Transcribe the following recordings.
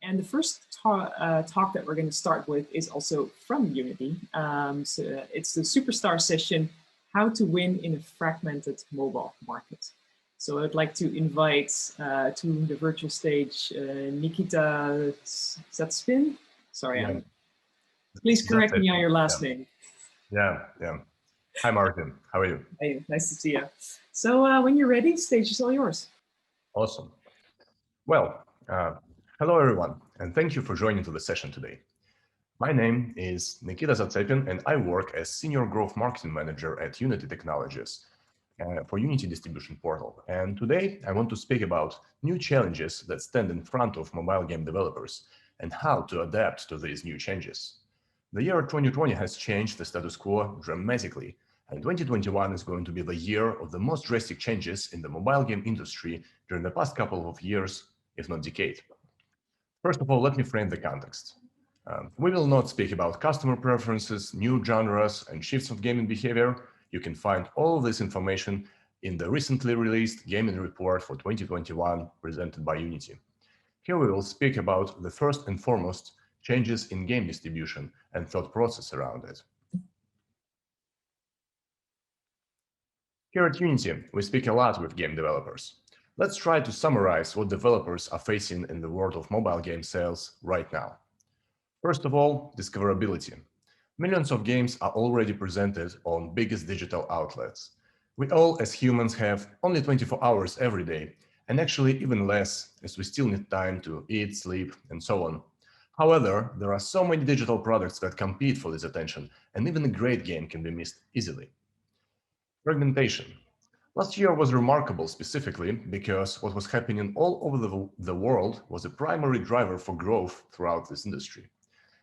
And the first talk that we're going to start with is also from Unity. So it's the Superstar session, How to Win in a Fragmented Mobile Market. So I'd like to invite to the virtual stage Nikita Zatsepin. Sorry, Yeah. Please correct me on your last name. Yeah. Hi, Martin. How are you? Hey, nice to see you. So when you're ready, the stage is all yours. Awesome. Well, hello, everyone, and thank you for joining to the session today. My name is Nikita Zatsepin, and I work as Senior Growth Marketing Manager at Unity Technologies for Unity Distribution Portal. And today I want to speak about new challenges that stand in front of mobile game developers and how to adapt to these new changes. The year 2020 has changed the status quo dramatically, and 2021 is going to be the year of the most drastic changes in the mobile game industry during the past couple of years, if not decade. First of all, let me frame the context. We will not speak about customer preferences, new genres, and shifts of gaming behavior. You can find all of this information in the recently released gaming report for 2021 presented by Unity. Here we will speak about the first and foremost changes in game distribution and thought process around it. Here at Unity, we speak a lot with game developers. Let's try to summarize what developers are facing in the world of mobile game sales right now. First of all, discoverability. Millions of games are already presented on biggest digital outlets. We all as humans have only 24 hours every day, and actually even less, as we still need time to eat, sleep, and so on. However, there are so many digital products that compete for this attention, and even a great game can be missed easily. Fragmentation. Last year was remarkable specifically because what was happening all over the world was a primary driver for growth throughout this industry.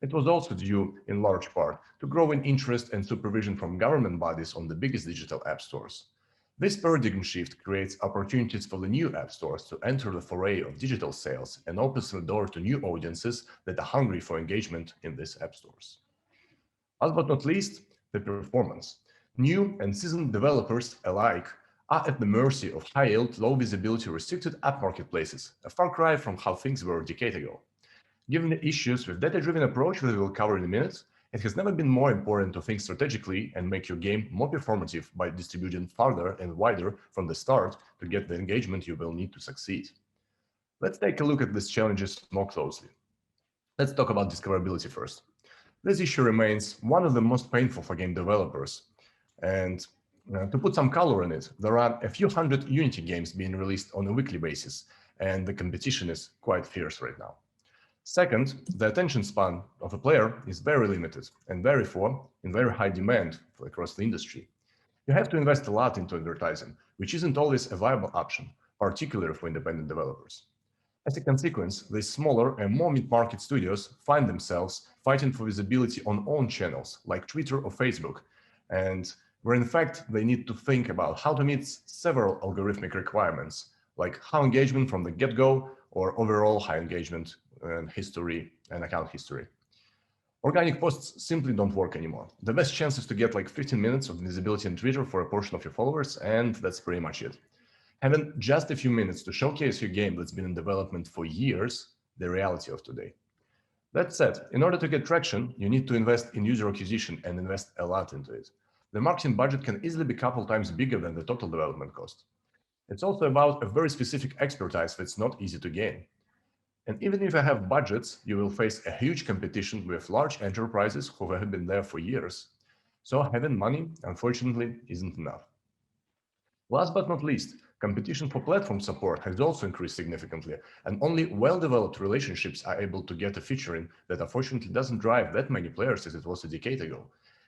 It was also due, in large part, to growing interest and supervision from government bodies on the biggest digital app stores. This paradigm shift creates opportunities for the new app stores to enter the foray of digital sales and opens the door to new audiences that are hungry for engagement in these app stores. Last but not least, the performance. New and seasoned developers alike are at the mercy of high-yield, low-visibility restricted app marketplaces, a far cry from how things were a decade ago. Given the issues with data-driven approach that we will cover in a minute, it has never been more important to think strategically and make your game more performative by distributing farther and wider from the start to get the engagement you will need to succeed. Let's take a look at these challenges more closely. Let's talk about discoverability first. This issue remains one of the most painful for game developers. And to put some color in it, there are a few hundred Unity games being released on a weekly basis, and the competition is quite fierce right now. Second, the attention span of a player is very limited and therefore in very high demand across the industry. You have to invest a lot into advertising, which isn't always a viable option, particularly for independent developers. As a consequence, these smaller and more mid-market studios find themselves fighting for visibility on own channels like Twitter or Facebook, and where in fact they need to think about how to meet several algorithmic requirements, like high engagement from the get-go or overall high engagement and history and account history. Organic posts simply don't work anymore. The best chance is to get like 15 minutes of visibility on Twitter for a portion of your followers, and that's pretty much it. Having just a few minutes to showcase your game that's been in development for years, the reality of today. That said, in order to get traction, you need to invest in user acquisition and invest a lot into it. The marketing budget can easily be a couple times bigger than the total development cost. It's also about a very specific expertise that's not easy to gain. And even if you have budgets, you will face a huge competition with large enterprises who have been there for years. So having money, unfortunately, isn't enough. Last but not least, competition for platform support has also increased significantly, and only well-developed relationships are able to get a featuring that unfortunately doesn't drive that many players as it was a decade ago.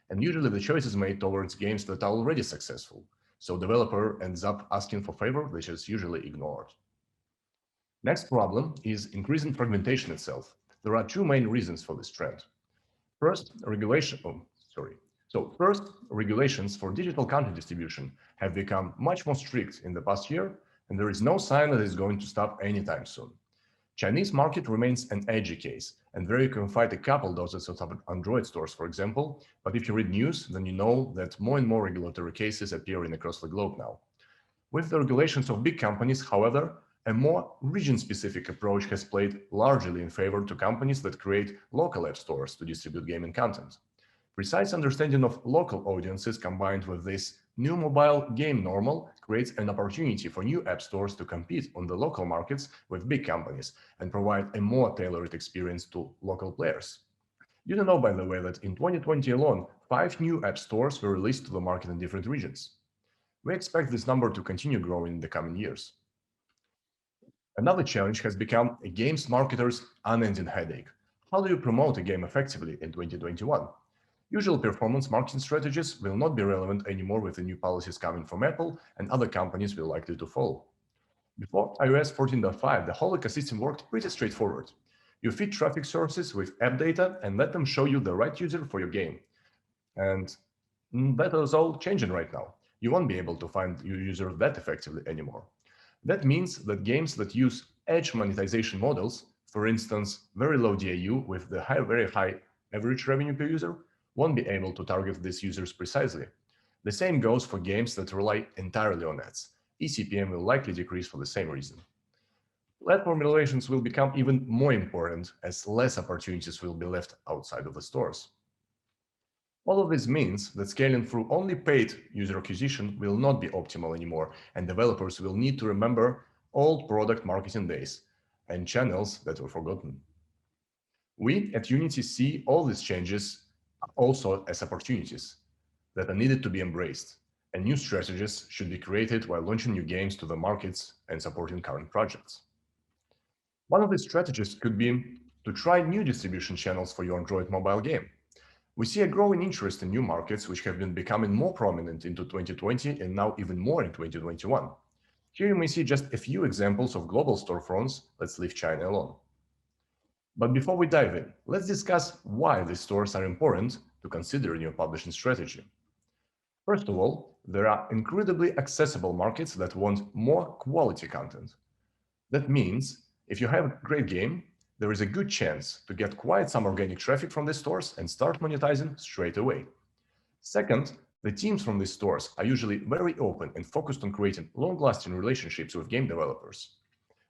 And usually the choice is made towards games that are already successful. So developer ends up asking for favor, which is usually ignored. Next problem is increasing fragmentation itself. There are two main reasons for this trend. First, regulations for digital content distribution have become much more strict in the past year, and there is no sign that it's going to stop anytime soon. Chinese market remains an edgy case, and there you can find a couple dozens of Android stores, for example, but if you read news, then you know that more and more regulatory cases appearing across the globe now. With the regulations of big companies, however, A more region-specific approach has played largely in favor to companies that create local app stores to distribute gaming content. Precise understanding of local audiences combined with this new mobile game normal creates an opportunity for new app stores to compete on the local markets with big companies and provide a more tailored experience to local players. You don't know, by the way, that in 2020 alone, 5 new app stores were released to the market in different regions. We expect this number to continue growing in the coming years. Another challenge has become a games marketer's unending headache. How do you promote a game effectively in 2021? Usual performance marketing strategies will not be relevant anymore with the new policies coming from Apple, and other companies will likely to follow. Before iOS 14.5, the whole ecosystem worked pretty straightforward. You feed traffic sources with app data and let them show you the right user for your game. And that is all changing right now. You won't be able to find your user that effectively anymore. That means that games that use edge monetization models, for instance, very low DAU with the very high average revenue per user, won't be able to target these users precisely. The same goes for games that rely entirely on ads. eCPM will likely decrease for the same reason. Platform relations will become even more important as less opportunities will be left outside of the stores. All of this means that scaling through only paid user acquisition will not be optimal anymore, and developers will need to remember old product marketing days and channels that were forgotten. We at Unity see all these changes also as opportunities that are needed to be embraced, and new strategies should be created while launching new games to the markets and supporting current projects. One of these strategies could be to try new distribution channels for your Android mobile game. We see a growing interest in new markets which have been becoming more prominent into 2020 and now even more in 2021. Here you may see just a few examples of global storefronts. Let's leave China alone. But before we dive in, let's discuss why these stores are important to consider in your publishing strategy. First of all, there are incredibly accessible markets that want more quality content. That means if you have a great game, there is a good chance to get quite some organic traffic from these stores and start monetizing straight away. Second, the teams from these stores are usually very open and focused on creating long-lasting relationships with game developers.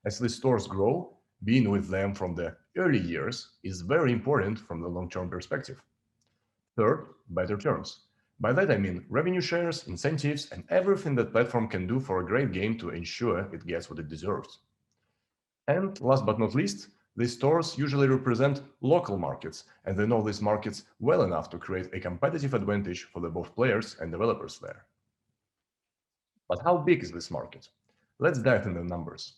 As these stores grow, being with them from the early years is very important from the long-term perspective. Third, better terms. By that I mean revenue shares, incentives, and everything that platform can do for a great game to ensure it gets what it deserves. And last but not least, these stores usually represent local markets, and they know these markets well enough to create a competitive advantage for the both players and developers there. But how big is this market? Let's dive into the numbers.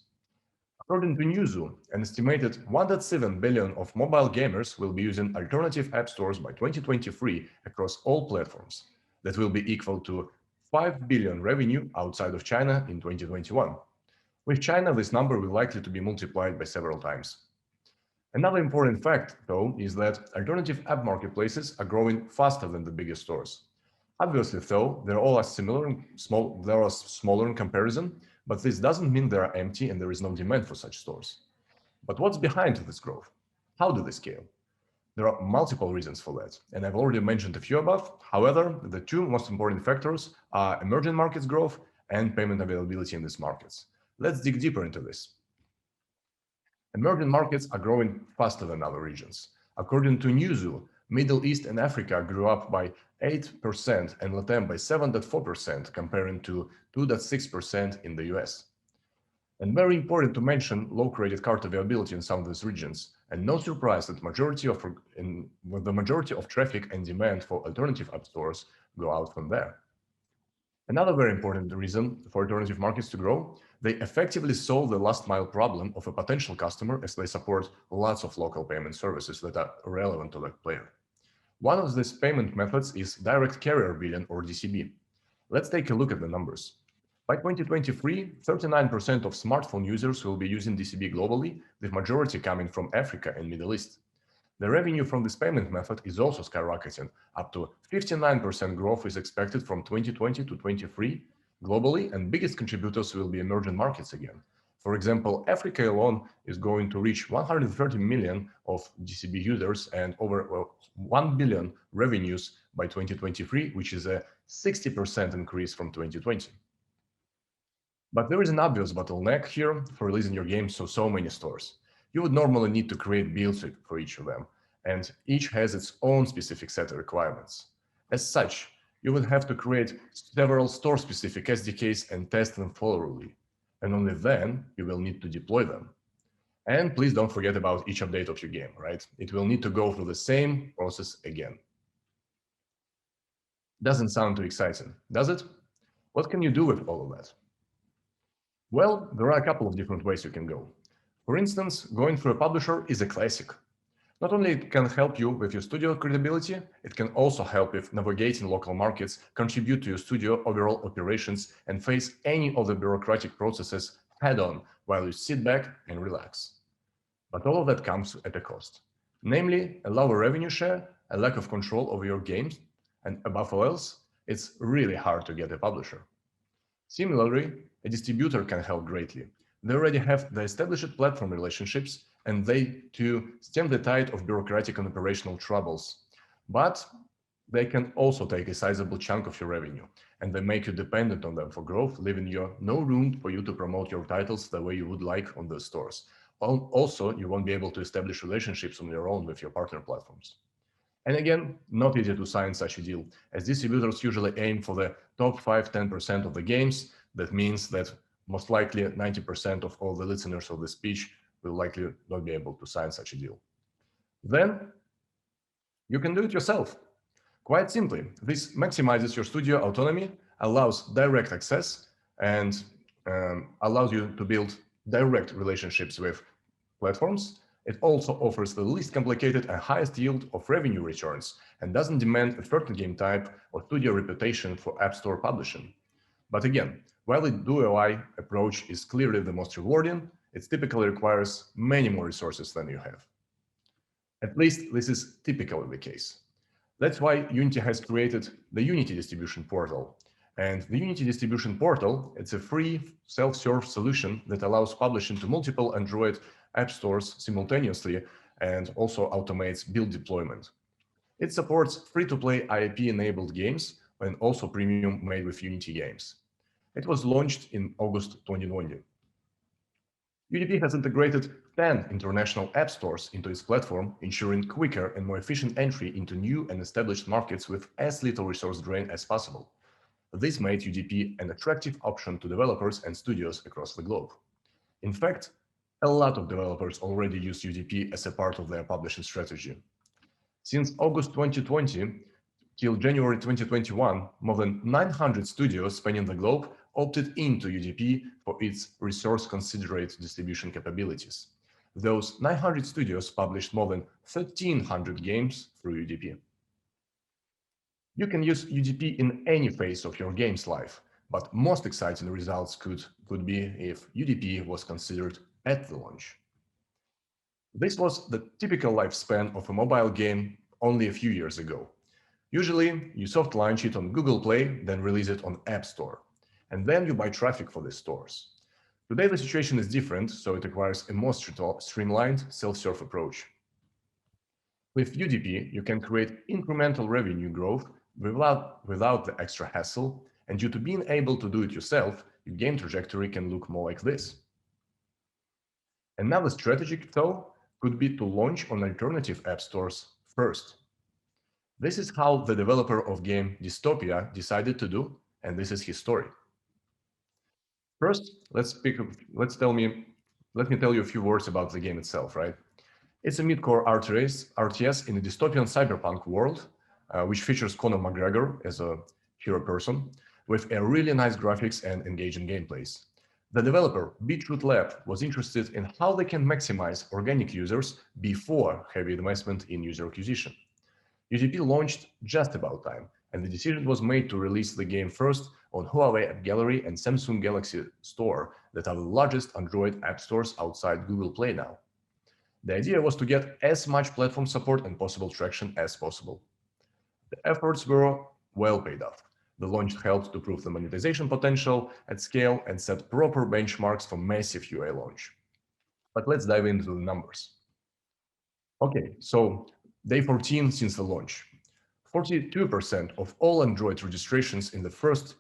According to Newzoo, an estimated 1.7 billion of mobile gamers will be using alternative app stores by 2023 across all platforms. That will be equal to 5 billion revenue outside of China in 2021. With China, this number will likely to be multiplied by several times. Another important fact, though, is that alternative app marketplaces are growing faster than the biggest stores. Obviously, though, they're all similar, they are smaller in comparison, but this doesn't mean they are empty and there is no demand for such stores. But what's behind this growth? How do they scale? There are multiple reasons for that, and I've already mentioned a few above. However, the two most important factors are emerging markets growth and payment availability in these markets. Let's dig deeper into this. Emerging markets are growing faster than other regions. According to Newzoo, Middle East and Africa grew up by 8% and LATAM by 7.4%, comparing to 2.6% in the US. And very important to mention low credit card availability in some of these regions, and no surprise that the majority of traffic and demand for alternative app stores go out from there. Another very important reason for alternative markets to grow, they effectively solve the last mile problem of a potential customer as they support lots of local payment services that are relevant to that player. One of these payment methods is direct carrier billing, or DCB. Let's take a look at the numbers. By 2023, 39% of smartphone users will be using DCB globally, the majority coming from Africa and Middle East. The revenue from this payment method is also skyrocketing. Up to 59% growth is expected from 2020 to 23 globally, and biggest contributors will be emerging markets again. For example, Africa alone is going to reach 130 million of DCB users and over 1 billion revenues by 2023, which is a 60% increase from 2020. But there is an obvious bottleneck here for releasing your game to so many stores. You would normally need to create builds for each of them, and each has its own specific set of requirements. As such, you would have to create several store-specific SDKs and test them thoroughly, and only then you will need to deploy them. And please don't forget about each update of your game, right? It will need to go through the same process again. Doesn't sound too exciting, does it? What can you do with all of that? Well, there are a couple of different ways you can go. For instance, going through a publisher is a classic. Not only it can help you with your studio credibility, it can also help with navigating local markets, contribute to your studio overall operations, and face any of the bureaucratic processes head-on while you sit back and relax. But all of that comes at a cost. Namely, a lower revenue share, a lack of control over your games, and above all else, it's really hard to get a publisher. Similarly, a distributor can help greatly. They already have the established platform relationships, and they too stem the tide of bureaucratic and operational troubles. But they can also take a sizable chunk of your revenue, and they make you dependent on them for growth, leaving you no room for you to promote your titles the way you would like on the stores. Also, you won't be able to establish relationships on your own with your partner platforms. And again, not easy to sign such a deal, as distributors usually aim for the top 5–10% of the games. That means that most likely 90% of all the listeners of the speech will likely not be able to sign such a deal. Then you can do it yourself. Quite simply, this maximizes your studio autonomy, allows direct access, and allows you to build direct relationships with platforms. It also offers the least complicated and highest yield of revenue returns and doesn't demand a certain game type or studio reputation for App Store publishing. But again, while the DIY approach is clearly the most rewarding, it typically requires many more resources than you have. At least this is typically the case. That's why Unity has created the Unity Distribution Portal. And the Unity Distribution Portal, it's a free self-serve solution that allows publishing to multiple Android app stores simultaneously and also automates build deployment. It supports free-to-play IP-enabled games and also premium made with Unity games. It was launched in August 2020. UDP has integrated 10 international app stores into its platform, ensuring quicker and more efficient entry into new and established markets with as little resource drain as possible. This made UDP an attractive option to developers and studios across the globe. In fact, a lot of developers already use UDP as a part of their publishing strategy. Since August 2020 till January 2021, more than 900 studios spanning the globe opted into UDP for its resource-considerate distribution capabilities. Those 900 studios published more than 1,300 games through UDP. You can use UDP in any phase of your game's life, but most exciting results could be if UDP was considered at the launch. This was the typical lifespan of a mobile game only a few years ago. Usually, you soft launch it on Google Play, then release it on App Store, and then you buy traffic for these stores. Today, the situation is different, so it requires a more streamlined self-serve approach. With UDP, you can create incremental revenue growth without the extra hassle, and due to being able to do it yourself, your game trajectory can look more like this. Another strategy, though, could be to launch on alternative app stores first. This is how the developer of game Dystopia decided to do, and this is his story. First, let me tell you a few words about the game itself, right? It's a mid-core RTS in a dystopian cyberpunk world, which features Conor McGregor as a hero person, with a really nice graphics and engaging gameplays. The developer, Beetroot Lab, was interested in how they can maximize organic users before heavy investment in user acquisition. UDP launched just about time, and the decision was made to release the game first on Huawei App Gallery and Samsung Galaxy Store, that are the largest Android app stores outside Google Play now. The idea was to get as much platform support and possible traction as possible. The efforts were well paid off. The launch helped to prove the monetization potential at scale and set proper benchmarks for massive UA launch. But let's dive into the numbers. Okay, so day 14 since the launch. 42% of all Android registrations in the first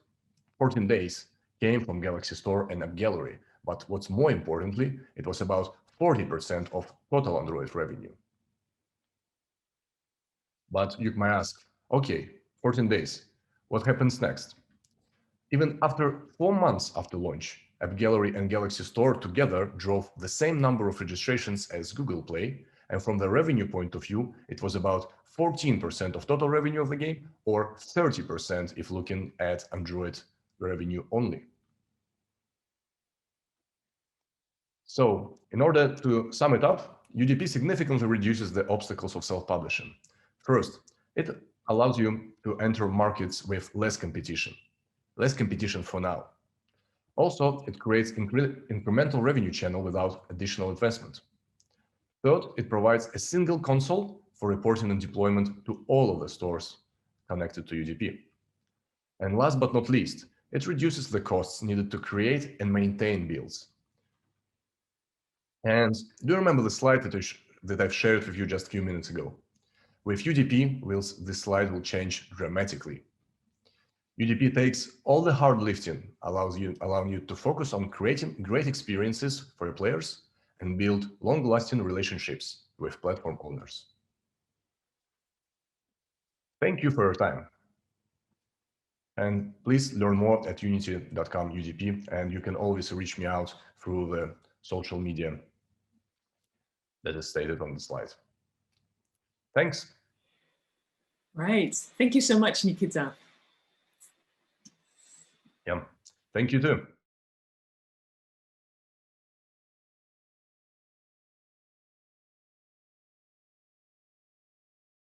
14 days came from Galaxy Store and App Gallery, but what's more importantly, it was about 40% of total Android revenue. But you might ask, okay, 14 days, what happens next? Even after 4 months after launch, App Gallery and Galaxy Store together drove the same number of registrations as Google Play, and from the revenue point of view, it was about 14% of total revenue of the game, or 30% if looking at Android revenue only. So, in order to sum it up, UDP significantly reduces the obstacles of self-publishing. First, it allows you to enter markets with less competition for now. Also, it creates incremental revenue channel without additional investment. Third, it provides a single console for reporting and deployment to all of the stores connected to UDP. And last but not least, it reduces the costs needed to create and maintain builds. And do you remember the slide that I've shared with you just a few minutes ago? With UDP, this slide will change dramatically. UDP takes all the hard lifting, allowing you to focus on creating great experiences for your players and build long-lasting relationships with platform owners. Thank you for your time. And please learn more at unity.com UDP, and you can always reach me out through the social media that is stated on the slide. Thanks. Right. Thank you so much, Nikita. Yeah, thank you too.